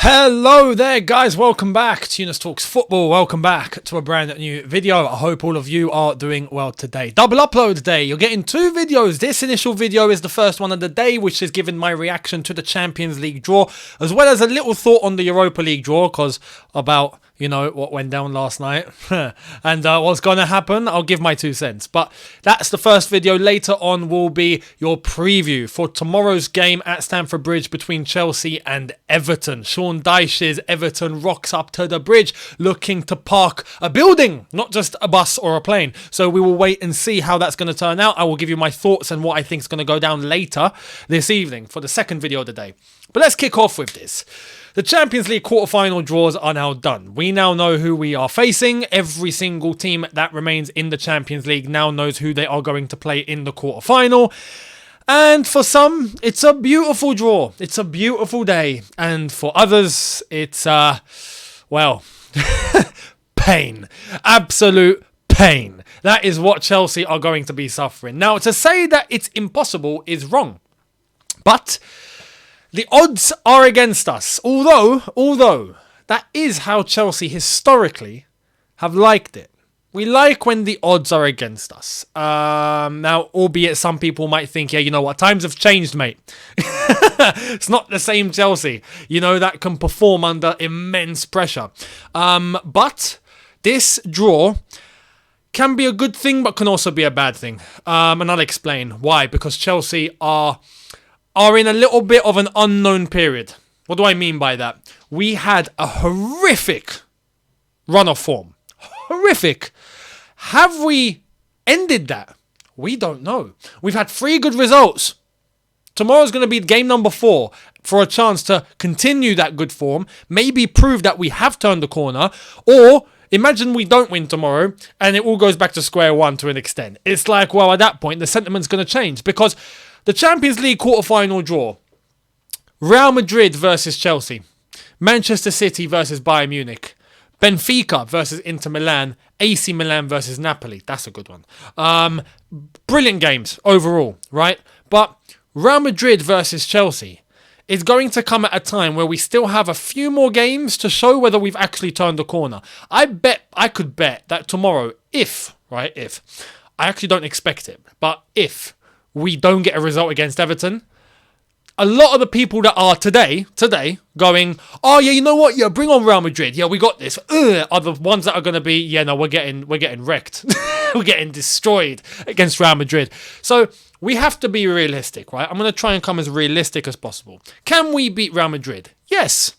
Hello there guys, welcome back to Younes Talks Football, welcome back to a brand new video. I hope all of you are doing well today. Double upload day, you're getting two videos. This initial video is the first one of the day, which is giving my reaction to the Champions League draw, as well as a little thought on the Europa League draw, because about, what went down last night and what's going to happen, I'll give my 2 cents. But that's the first video. Later on will be your preview for tomorrow's game at Stamford Bridge between Chelsea and Everton. Sean Dyche's Everton rocks up to the bridge looking to park a building, not just a bus or a plane. So we will wait and see how that's going to turn out. I will give you my thoughts and what I think is going to go down later this evening for the second video of the day. But let's kick off with this. The Champions League quarter-final draws are now done. We now know who we are facing. Every single team that remains in the Champions League now knows who they are going to play in the quarter-final. And for some, it's a beautiful draw. It's a beautiful day. And for others, it's, pain. Absolute pain. That is what Chelsea are going to be suffering. Now, to say that it's impossible is wrong. But the odds are against us, although that is how Chelsea historically have liked it. We like when the odds are against us. Now, albeit some people might think, yeah, you know what, times have changed, mate. It's not the same Chelsea, that can perform under immense pressure. But this draw can be a good thing, but can also be a bad thing. And I'll explain why. Because Chelsea are in a little bit of an unknown period. What do I mean by that? We had a horrific run of form. Horrific. Have we ended that? We don't know. We've had 3 good results. Tomorrow's going to be game number 4 for a chance to continue that good form, maybe prove that we have turned the corner, or imagine we don't win tomorrow and it all goes back to square one to an extent. It's like, well, at that point, the sentiment's going to change because the Champions League quarter-final draw, Real Madrid versus Chelsea, Manchester City versus Bayern Munich, Benfica versus Inter Milan, AC Milan versus Napoli. That's a good one. Brilliant games overall, right? But Real Madrid versus Chelsea is going to come at a time where we still have a few more games to show whether we've actually turned the corner. I could bet that tomorrow, if, I actually don't expect it, but if we don't get a result against Everton, a lot of the people that are today going, oh yeah, you know what? Yeah, bring on Real Madrid. Yeah, we got this. Are the ones that are going to be, yeah, no, we're getting wrecked. We're getting destroyed against Real Madrid. So we have to be realistic, right? I'm going to try and come as realistic as possible. Can we beat Real Madrid? Yes,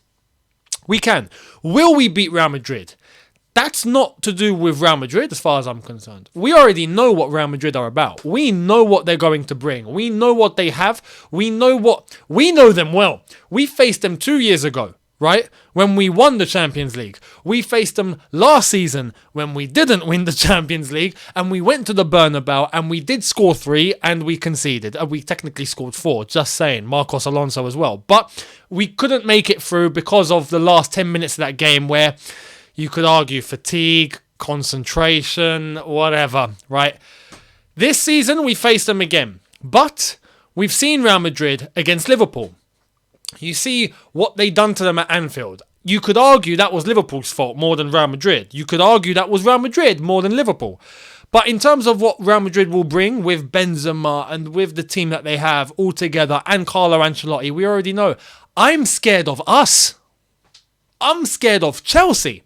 we can. Will we beat Real Madrid? That's not to do with Real Madrid as far as I'm concerned. We already know what Real Madrid are about. We know what they're going to bring. We know what they have. We know them well. We faced them 2 years ago, right? When we won the Champions League. We faced them last season when we didn't win the Champions League and we went to the Bernabeu and we did score 3 and we conceded. We technically scored 4, just saying. Marcos Alonso as well. But we couldn't make it through because of the last 10 minutes of that game where you could argue fatigue, concentration, whatever, right? This season, we face them again. But we've seen Real Madrid against Liverpool. You see what they done to them at Anfield. You could argue that was Liverpool's fault more than Real Madrid. You could argue that was Real Madrid more than Liverpool. But in terms of what Real Madrid will bring with Benzema and with the team that they have all together and Carlo Ancelotti, we already know. I'm scared of us. I'm scared of Chelsea.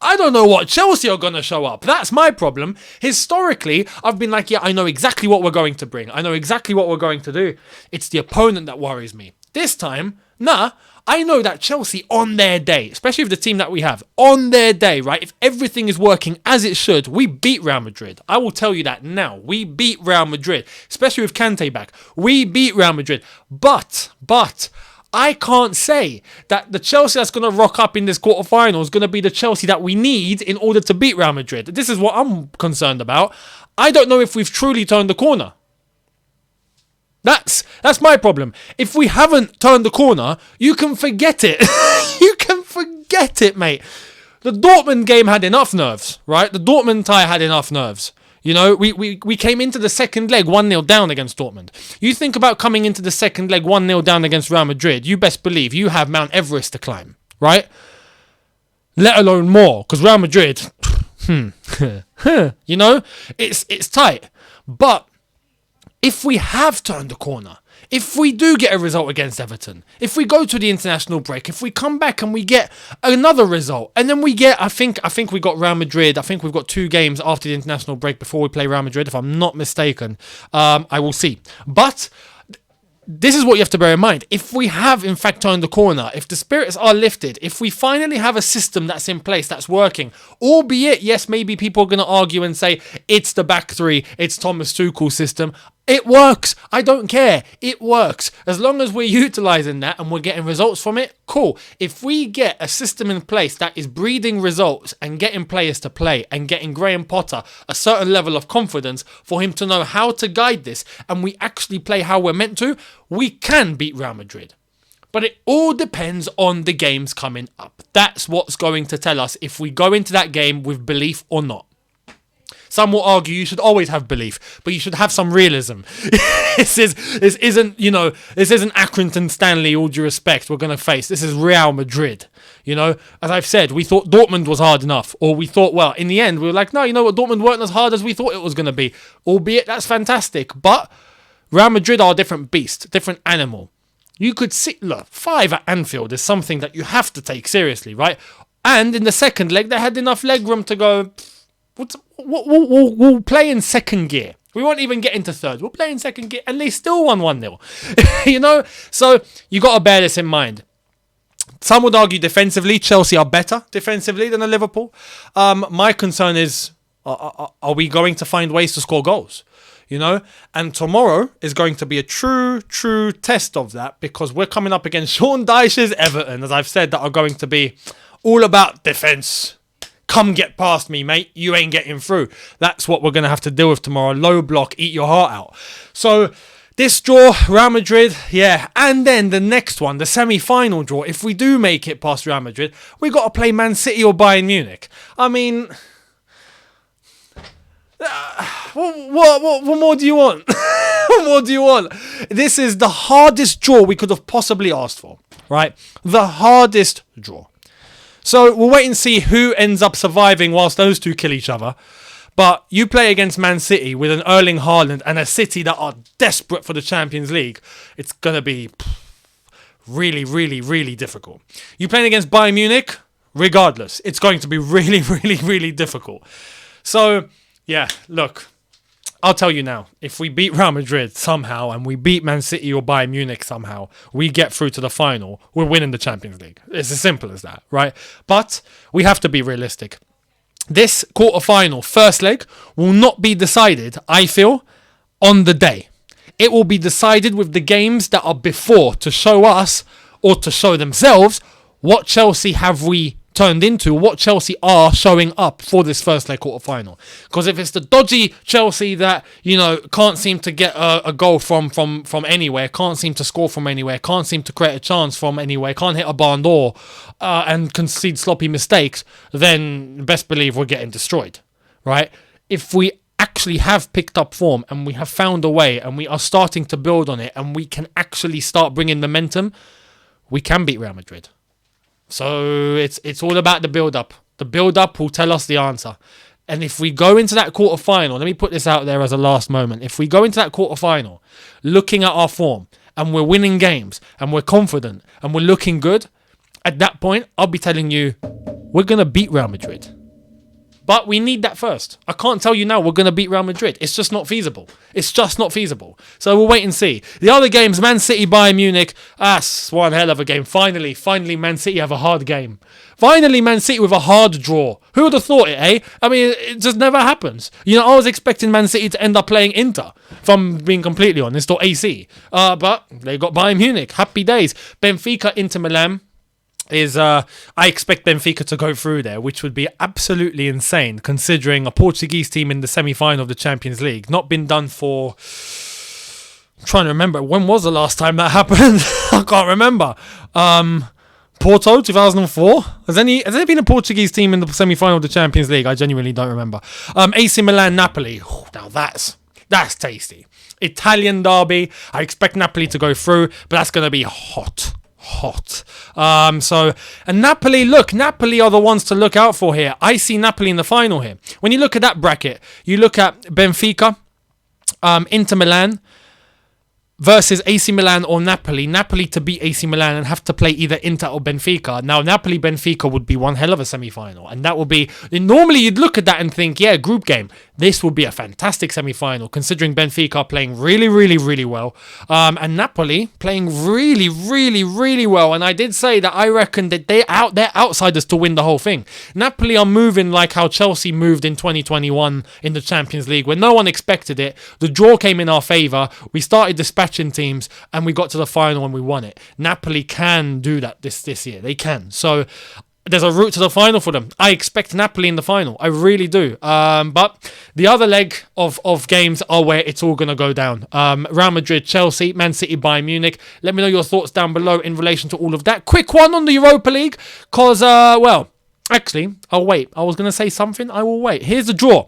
I don't know what Chelsea are going to show up. That's my problem. Historically, I've been like, yeah, I know exactly what we're going to bring. I know exactly what we're going to do. It's the opponent that worries me. This time, I know that Chelsea on their day, especially with the team that we have, on their day, right? If everything is working as it should, we beat Real Madrid. I will tell you that now. We beat Real Madrid, especially with Kante back. We beat Real Madrid. But I can't say that the Chelsea that's going to rock up in this quarterfinal is going to be the Chelsea that we need in order to beat Real Madrid. This is what I'm concerned about. I don't know if we've truly turned the corner. That's my problem. If we haven't turned the corner, you can forget it. You can forget it, mate. The Dortmund game had enough nerves, right? The Dortmund tie had enough nerves. You know, we came into the second leg 1-0 down against Dortmund. You think about coming into the second leg 1-0 down against Real Madrid, you best believe you have Mount Everest to climb. right? Let alone more, because Real Madrid, you know, it's tight. But if we have turned the corner, if we do get a result against Everton, if we go to the international break, if we come back and we get another result, and then we get, I think we got Real Madrid, I think we've got 2 games after the international break before we play Real Madrid, if I'm not mistaken. I will see. But this is what you have to bear in mind. If we have, in fact, turned the corner, if the spirits are lifted, if we finally have a system that's in place, that's working, albeit, yes, maybe people are going to argue and say, it's the back 3, it's Thomas Tuchel's system. It works. I don't care. It works. As long as we're utilising that and we're getting results from it, cool. If we get a system in place that is breeding results and getting players to play and getting Graham Potter a certain level of confidence for him to know how to guide this, and we actually play how we're meant to, we can beat Real Madrid. But it all depends on the games coming up. That's what's going to tell us if we go into that game with belief or not. Some will argue you should always have belief, but you should have some realism. This isn't Accrington Stanley, all due respect, we're going to face. This is Real Madrid. You know, as I've said, we thought Dortmund was hard enough. Or we thought, well, in the end, we were like, no, you know what, Dortmund weren't as hard as we thought it was going to be. Albeit, that's fantastic. But Real Madrid are a different beast, different animal. You could see, look, 5 at Anfield is something that you have to take seriously, right? And in the second leg, they had enough leg room to go, we'll play in second gear. We won't even get into third. We'll play in second gear, and they still won 1-0. You know? So, you got to bear this in mind. Some would argue defensively, Chelsea are better defensively than Liverpool. My concern is, are we going to find ways to score goals? You know? And tomorrow is going to be a true test of that, because we're coming up against Sean Dyche's Everton, as I've said, that are going to be all about defence. Come get past me, mate. You ain't getting through. That's what we're going to have to deal with tomorrow. Low block, eat your heart out. So, this draw, Real Madrid, yeah. And then the next one, the semi-final draw. If we do make it past Real Madrid, we got to play Man City or Bayern Munich. I mean, what more do you want? What more do you want? This is the hardest draw we could have possibly asked for, right? The hardest draw. So we'll wait and see who ends up surviving whilst those two kill each other. But you play against Man City with an Erling Haaland and a City that are desperate for the Champions League. It's going to be really difficult. You playing against Bayern Munich? Regardless, it's going to be really difficult. So, yeah, look, I'll tell you now, if we beat Real Madrid somehow and we beat Man City or Bayern Munich somehow, we get through to the final, we're winning the Champions League. It's as simple as that, right? But we have to be realistic. This quarter-final first leg will not be decided, I feel, on the day. It will be decided with the games that are before, to show us, or to show themselves, what Chelsea have we turned into, what Chelsea are showing up for this first leg quarter-final. Because if it's the dodgy Chelsea that, you know, can't seem to get a goal from anywhere, can't seem to score from anywhere, can't seem to create a chance from anywhere, can't hit a barn door, and concede sloppy mistakes, then best believe we're getting destroyed, right? If we actually have picked up form and we have found a way and we are starting to build on it and we can actually start bringing momentum, we can beat Real Madrid. So it's all about the build-up. The build-up will tell us the answer. And if we go into that quarter-final, let me put this out there as a last moment. If we go into that quarter-final looking at our form and we're winning games and we're confident and we're looking good, at that point, I'll be telling you, we're going to beat Real Madrid. But we need that first. I can't tell you now we're going to beat Real Madrid. It's just not feasible. It's just not feasible. So we'll wait and see. The other games, Man City, Bayern Munich, that's one hell of a game. Finally, Man City have a hard game. Finally, Man City with a hard draw. Who would have thought it, eh? I mean, it just never happens. You know, I was expecting Man City to end up playing Inter, if I'm being completely honest, or AC. But they got Bayern Munich. Happy days. Benfica, Inter Milan. I expect Benfica to go through there, which would be absolutely insane considering a Portuguese team in the semi-final of the Champions League. Not been done for... I'm trying to remember. When was the last time that happened? I can't remember. Porto, 2004? Has there been a Portuguese team in the semi-final of the Champions League? I genuinely don't remember. AC Milan, Napoli. Ooh, now that's tasty. Italian derby. I expect Napoli to go through, but that's going to be hot. hot. And Napoli are the ones to look out for here. I see Napoli in the final here. When you look at that bracket, you look at Benfica, Inter Milan versus AC Milan or Napoli. Napoli to beat AC Milan and have to play either Inter or Benfica. Now, Napoli-Benfica would be one hell of a semi-final. And that would be... Normally, you'd look at that and think, yeah, group game. This would be a fantastic semi-final, considering Benfica are playing really, really, really well. And Napoli playing really, really, really well. And I did say that I reckon that they're outsiders to win the whole thing. Napoli are moving like how Chelsea moved in 2021 in the Champions League, when no one expected it. The draw came in our favour. We started dispatching teams, and we got to the final and we won it. Napoli can do that this year. They can. So... there's a route to the final for them. I expect Napoli in the final. I really do. But the other leg of games are where it's all going to go down. Real Madrid, Chelsea, Man City, Bayern Munich. Let me know your thoughts down below in relation to all of that. Quick one on the Europa League. Because, actually, I'll wait. I was going to say something. I will wait. Here's the draw.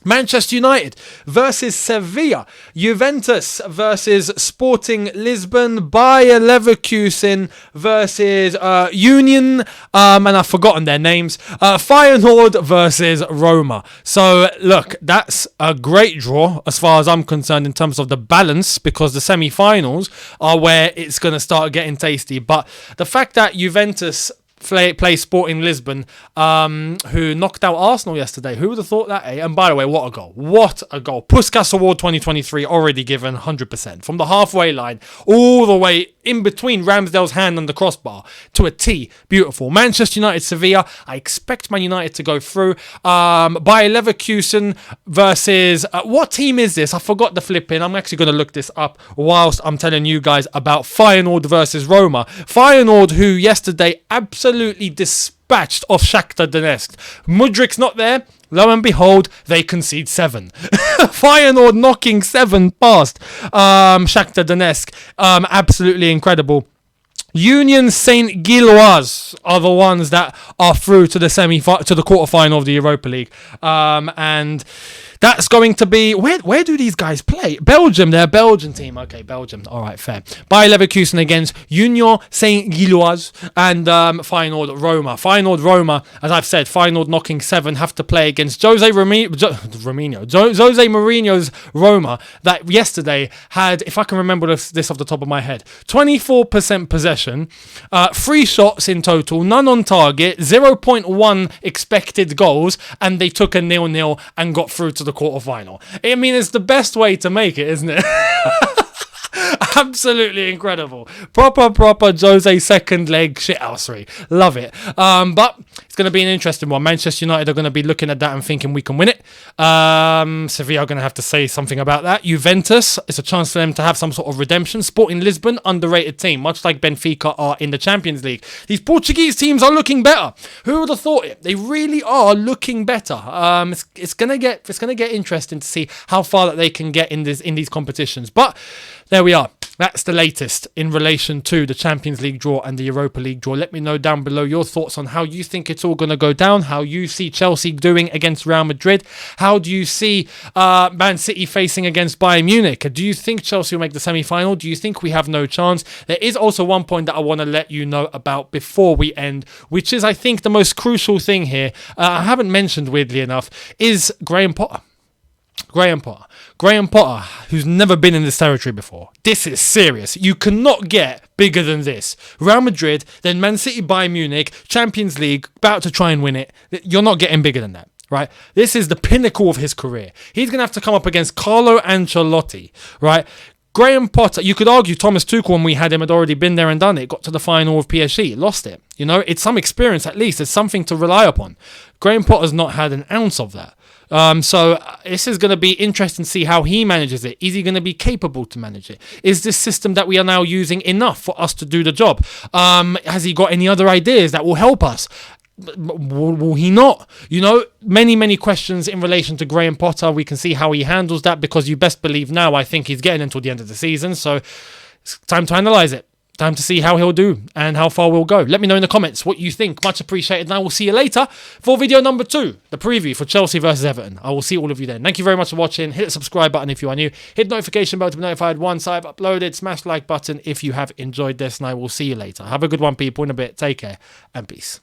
Manchester United versus Sevilla, Juventus versus Sporting Lisbon, Bayer Leverkusen versus Union, and I've forgotten their names, Feyenoord versus Roma. So look, that's a great draw as far as I'm concerned in terms of the balance, because the semi-finals are where it's going to start getting tasty. But the fact that Juventus play Sporting Lisbon, who knocked out Arsenal yesterday. Who would have thought that, eh? And by the way, what a goal. What a goal. Puskas Award 2023 already given 100%. From the halfway line, all the way in between Ramsdale's hand and the crossbar to a T. Beautiful. Manchester United, Sevilla. I expect Man United to go through. Bayer Leverkusen versus... what team is this? I forgot the flipping. I'm actually going to look this up whilst I'm telling you guys about Feyenoord versus Roma. Feyenoord, who yesterday absolutely dispatched off Shakhtar Donetsk. Mudrik's not there. Lo and behold, they concede 7. Feyenoord knocking 7 past Shakhtar Donetsk. Absolutely incredible. Union Saint Gilloise are the ones that are through to the quarterfinal of the Europa League. And that's going to be... Where do these guys play? Belgium. They're a Belgian team. Okay, Belgium. All right, fair. Bayer Leverkusen against Union Saint Gilloise and Feyenoord Roma. Feyenoord Roma, as I've said, Feyenoord knocking 7, have to play against Jose Mourinho's Roma, that yesterday had, if I can remember this off the top of my head, 24% possession, 3 shots in total, none on target, 0.1 expected goals, and they took a 0-0 and got through to the quarterfinal. I mean, it's the best way to make it, isn't it? Absolutely incredible. Proper Jose second leg shithousery. Love it. But it's going to be an interesting one. Manchester United are going to be looking at that and thinking we can win it. Sevilla are going to have to say something about that. Juventus, it's a chance for them to have some sort of redemption. Sporting Lisbon, underrated team, much like Benfica are in the Champions League. These Portuguese teams are looking better. Who would have thought it? They really are looking better. It's going to get interesting to see how far that they can get in these competitions. But there we are. That's the latest in relation to the Champions League draw and the Europa League draw. Let me know down below your thoughts on how you think it's all going to go down, how you see Chelsea doing against Real Madrid. How do you see Man City facing against Bayern Munich? Do you think Chelsea will make the semi-final? Do you think we have no chance? There is also one point that I want to let you know about before we end, which is, I think, the most crucial thing here. I haven't mentioned, weirdly enough, is Graham Potter. Graham Potter, who's never been in this territory before. This is serious. You cannot get bigger than this. Real Madrid, then Man City, Bayern Munich, Champions League, about to try and win it. You're not getting bigger than that, right? This is the pinnacle of his career. He's going to have to come up against Carlo Ancelotti, right? Graham Potter, you could argue Thomas Tuchel, when we had him, had already been there and done it. Got to the final of PSG, lost it. You know, it's some experience at least. It's something to rely upon. Graham Potter's not had an ounce of that. So this is going to be interesting to see how he manages it. Is he going to be capable to manage it? Is this system that we are now using enough for us to do the job? Has he got any other ideas that will help us? Will he not? You know, many questions in relation to Graham Potter. We can see how he handles that, because you best believe now I think he's getting until the end of the season. So it's time to analyse it. time to see how he'll do and how far we'll go. Let me know in the comments what you think. Much appreciated. And I will see you later for video number 2, the preview for Chelsea versus Everton. I will see all of you then. Thank you very much for watching. Hit the subscribe button if you are new. Hit the notification bell to be notified once I've uploaded. Smash the like button if you have enjoyed this, and I will see you later. Have a good one, people. In a bit. Take care and peace.